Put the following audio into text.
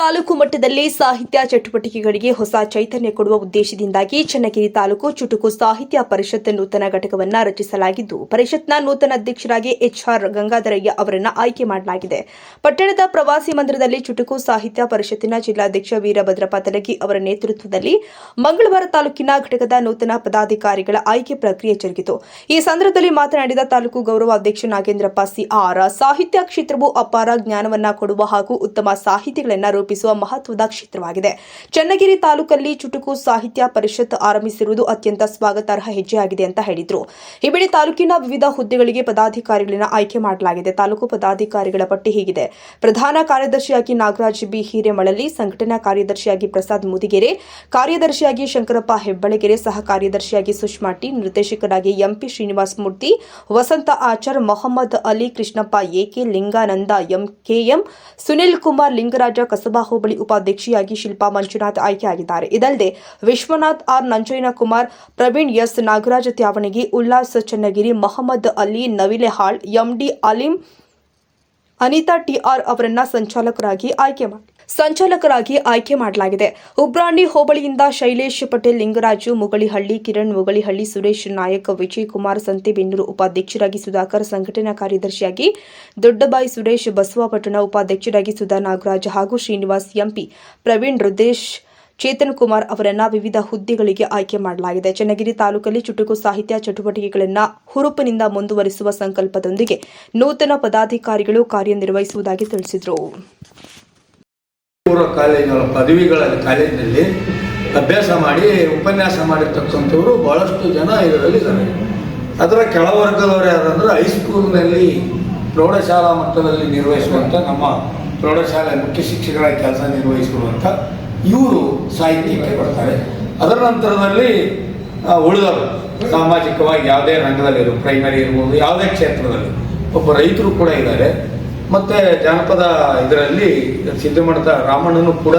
ತಾಲೂಕು ಮಟ್ಟದಲ್ಲಿ ಸಾಹಿತ್ಯ ಚಟುವಟಿಕೆಗಳಿಗೆ ಹೊಸ ಚೈತನ್ಯ ಕೊಡುವ ಉದ್ದೇಶದಿಂದಾಗಿ ಚನ್ನಗಿರಿ ತಾಲೂಕು ಚುಟುಕು ಸಾಹಿತ್ಯ ಪರಿಷತ್ ನೂತನ ಘಟಕವನ್ನು ರಚಿಸಲಾಗಿದ್ದು, ಪರಿಷತ್ನ ನೂತನ ಅಧ್ಯಕ್ಷರಾಗಿ ಎಚ್ಆರ್ ಗಂಗಾಧರಯ್ಯ ಅವರನ್ನು ಆಯ್ಕೆ ಮಾಡಲಾಗಿದೆ. ಪಟ್ಟಣದ ಪ್ರವಾಸಿ ಮಂದಿರದಲ್ಲಿ ಚುಟುಕು ಸಾಹಿತ್ಯ ಪರಿಷತ್ತಿನ ಜಿಲ್ಲಾಧ್ಯಕ್ಷ ವೀರಭದ್ರಪ್ಪ ತಲಗಿ ಅವರ ನೇತೃತ್ವದಲ್ಲಿ ಮಂಗಳವಾರ ತಾಲೂಕಿನ ಘಟಕದ ನೂತನ ಪದಾಧಿಕಾರಿಗಳ ಆಯ್ಕೆ ಪ್ರಕ್ರಿಯೆ ಜರುಗಿತು. ಈ ಸಂದರ್ಭದಲ್ಲಿ ಮಾತನಾಡಿದ ತಾಲೂಕು ಗೌರವ ಅಧ್ಯಕ್ಷ ನಾಗೇಂದ್ರಪ್ಪ ಸಿಆರ್, ಸಾಹಿತ್ಯ ಕ್ಷೇತ್ರವು ಅಪಾರ ಜ್ಞಾನವನ್ನ ಕೊಡುವ ಹಾಗೂ ಉತ್ತಮ ಸಾಹಿತಿಗಳನ್ನು ರೂಪಿಸುವ ಮಹತ್ವದ ಕ್ಷೇತ್ರವಾಗಿದೆ. ಚನ್ನಗಿರಿ ತಾಲೂಕಲ್ಲಿ ಚುಟುಕು ಸಾಹಿತ್ಯ ಪರಿಷತ್ ಆರಂಭಿಸಿರುವುದು ಅತ್ಯಂತ ಸ್ವಾಗತಾರ್ಹ ಹೆಜ್ಜೆಯಾಗಿದೆ ಅಂತ ಹೇಳಿದರು. ಈ ವೇಳೆ ತಾಲೂಕಿನ ವಿವಿಧ ಹುದ್ದೆಗಳಿಗೆ ಪದಾಧಿಕಾರಿಗಳನ್ನು ಆಯ್ಕೆ ಮಾಡಲಾಗಿದೆ. ತಾಲೂಕು ಪದಾಧಿಕಾರಿಗಳ ಪಟ್ಟಿ ಹೀಗಿದೆ. ಪ್ರಧಾನ ಕಾರ್ಯದರ್ಶಿಯಾಗಿ ನಾಗರಾಜ್ ಬಿ ಹಿರೇಮಳಲಿ, ಸಂಘಟನಾ ಕಾರ್ಯದರ್ಶಿಯಾಗಿ ಪ್ರಸಾದ್ ಮುದಿಗೆರೆ, ಕಾರ್ಯದರ್ಶಿಯಾಗಿ ಶಂಕರಪ್ಪ ಹೆಬ್ಬಳಗೆರೆ, ಸಹ ಕಾರ್ಯದರ್ಶಿಯಾಗಿ ಸುಷ್ಮಾ ಟಿ, ನಿರ್ದೇಶಕರಾಗಿ MP Srinivasa Murthy, Vasantha Achar, Mohammed Ali, Krishnappa AK, Linganand MKM, Sunil Kumar, Lingaraja Kasaba hobli ಉಪಾಧ್ಯಕ್ಷಿಯಾಗಿ ಶಿಲ್ಪಾ ಮಂಜುನಾಥ್ ಆಯ್ಕೆಯಾಗಿದ್ದಾರೆ. ಇದಲ್ಲದೆ Vishwanath R, Nanjayyanakumar, Praveen S, Nagaraj Tyavanagi, Ullas Channagiri, Mohammed Ali, Navilehal, MD Aleem, Anitha TR ಅವರನ್ನ ಸಂಚಾಲಕರಾಗಿ ಆಯ್ಕೆ ಮಾಡಲಾಗಿದೆ. ಉಬ್ರಾಣಿ ಹೋಬಳಿಯಿಂದ ಶೈಲೇಶ್ ಪಟೇಲ್, ಲಿಂಗರಾಜು ಮುಗಳಿಹಳ್ಳಿ, ಕಿರಣ್ ಮುಗಳಿಹಳ್ಳಿ, ಸುರೇಶ್ ನಾಯಕ್, ವಿಜಯ್ ಕುಮಾರ್, ಸಂತೆಬೆನ್ನೂರು ಉಪಾಧ್ಯಕ್ಷರಾಗಿ ಸುಧಾಕರ್, ಸಂಘಟನಾ ಕಾರ್ಯದರ್ಶಿಯಾಗಿ ದೊಡ್ಡಬಾಯಿ ಸುರೇಶ್, ಬಸವಪಟ್ಟಣ ಉಪಾಧ್ಯಕ್ಷರಾಗಿ ಸುಧಾ ನಾಗರಾಜ್ ಹಾಗೂ ಶ್ರೀನಿವಾಸ್ ಎಂಪಿ, ಪ್ರವೀಣ್, ರುದ್ರೇಶ್, ಚೇತನ್ ಕುಮಾರ್ ಅವರನ್ನ ವಿವಿಧ ಹುದ್ದೆಗಳಿಗೆ ಆಯ್ಕೆ ಮಾಡಲಾಗಿದೆ. ಚನ್ನಗಿರಿ ತಾಲೂಕಲ್ಲಿ ಚುಟುಕು ಸಾಹಿತ್ಯ ಚಟುವಟಿಕೆಗಳನ್ನು ಹುರುಪಿನಿಂದ ಮುಂದುವರಿಸುವ ಸಂಕಲ್ಪದೊಂದಿಗೆ ನೂತನ ಪದಾಧಿಕಾರಿಗಳು ಕಾರ್ಯನಿರ್ವಹಿಸುವುದಾಗಿ ತಿಳಿಸಿದರು. ಪೂರ್ವ ಕಾಲೇಜುಗಳ ಪದವಿಗಳ ಕಾಲೇಜಿನಲ್ಲಿ ಅಭ್ಯಾಸ ಮಾಡಿ ಉಪನ್ಯಾಸ ಮಾಡಿರ್ತಕ್ಕಂಥವರು ಬಹಳಷ್ಟು ಜನ ಇದರಲ್ಲಿದ್ದಾರೆ. ಅದರ ಕೆಳವರ್ಗದವರು ಯಾರಂದ್ರೆ ಹೈಸ್ಕೂಲ್ನಲ್ಲಿ ಪ್ರೌಢಶಾಲಾ ಮಟ್ಟದಲ್ಲಿ ನಿರ್ವಹಿಸುವಂಥ ನಮ್ಮ ಪ್ರೌಢಶಾಲೆ ಮುಖ್ಯ ಶಿಕ್ಷಕರಾಗಿ ಕೆಲಸ ನಿರ್ವಹಿಸುವಂಥ ಇವರು ಸಾಹಿತ್ಯಕ್ಕೆ ಬರ್ತಾರೆ. ಅದರ ನಂತರದಲ್ಲಿ ಉಳಿದವರು ಸಾಮಾಜಿಕವಾಗಿ ಯಾವುದೇ ರಂಗದಲ್ಲಿರು, ಪ್ರೈಮರಿ ಇರ್ಬೋದು, ಯಾವುದೇ ಕ್ಷೇತ್ರದಲ್ಲಿ ಒಬ್ಬ ರೈತರು ಕೂಡ ಇದ್ದಾರೆ. ಮತ್ತು ಜಾನಪದ ಇದರಲ್ಲಿ ಸಿದ್ಧಮಠದ ರಾಮಣ್ಣನೂ ಕೂಡ